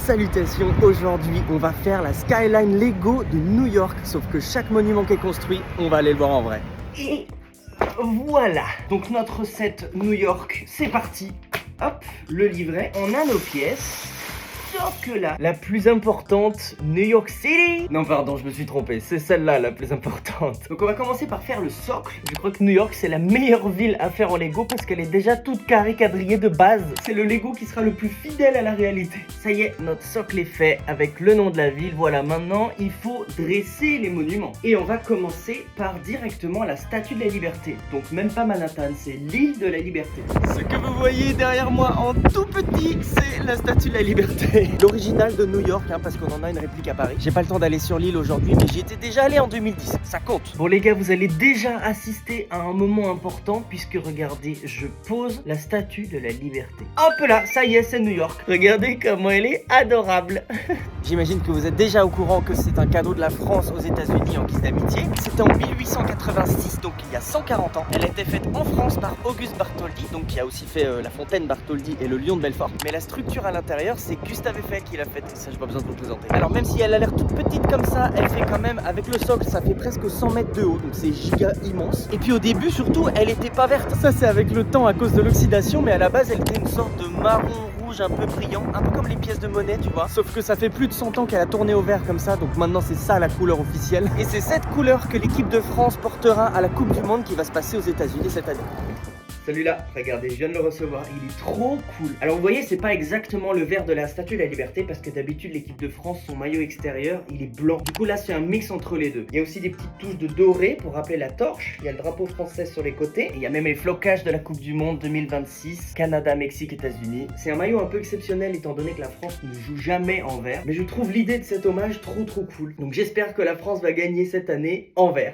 Salutations, aujourd'hui on va faire la skyline Lego de New York, sauf que chaque monument qui est construit, on va aller le voir en vrai. Et voilà, donc notre set New York, c'est parti. Hop, le livret, on a nos pièces. Sauf que là, la plus importante, New York City. Non pardon, je me suis trompé, c'est celle-là la plus importante. Donc on va commencer par faire le socle. Je crois que New York c'est la meilleure ville à faire en Lego parce qu'elle est déjà toute carrée quadrillée de base. C'est le Lego qui sera le plus fidèle à la réalité. Ça y est, notre socle est fait avec le nom de la ville. Voilà, maintenant il faut dresser les monuments. Et on va commencer par directement la Statue de la Liberté. Donc même pas Manhattan, c'est l'île de la Liberté. Ce que vous voyez derrière moi en tout petit, c'est la Statue de la Liberté. L'original de New York, parce qu'on en a une réplique à Paris. J'ai pas le temps d'aller sur l'île aujourd'hui, mais j'y étais déjà allé en 2010, ça compte. Bon les gars, vous allez déjà assister à un moment important, puisque regardez, je pose la Statue de la Liberté. Hop là, ça y est, c'est New York. Regardez comment elle est adorable. J'imagine que vous êtes déjà au courant que c'est un cadeau de la France aux États-Unis en guise d'amitié. C'était en 1886, donc il y a 140 ans. Elle a été faite en France par Auguste Bartholdi, donc qui a aussi fait la fontaine Bartholdi et le lion de Belfort. Mais la structure à l'intérieur, c'est Gustave Eiffel qui l'a faite. Ça, j'ai pas besoin de vous le présenter. Alors même si elle a l'air toute petite comme ça, elle fait quand même, avec le socle, ça fait presque 100 mètres de haut, donc c'est giga immense. Et puis au début, surtout, elle était pas verte. Ça, c'est avec le temps à cause de l'oxydation, mais à la base, elle était une sorte de marron rouge un peu brillant, un peu comme les pièces de monnaie, tu vois. Sauf que ça fait plus de 100 ans qu'elle a tourné au vert comme ça, donc maintenant c'est ça la couleur officielle. Et c'est cette couleur que l'équipe de France portera à la Coupe du Monde qui va se passer aux États-Unis cette année. Celui-là, regardez, je viens de le recevoir, il est trop cool. Alors vous voyez, c'est pas exactement le vert de la Statue de la Liberté parce que d'habitude l'équipe de France, son maillot extérieur, il est blanc. Du coup là, c'est un mix entre les deux. Il y a aussi des petites touches de doré pour rappeler la torche. Il y a le drapeau français sur les côtés. Et il y a même les flocages de la Coupe du Monde 2026, Canada, Mexique, États-Unis. C'est un maillot un peu exceptionnel étant donné que la France ne joue jamais en vert. Mais je trouve l'idée de cet hommage trop cool. Donc j'espère que la France va gagner cette année en vert.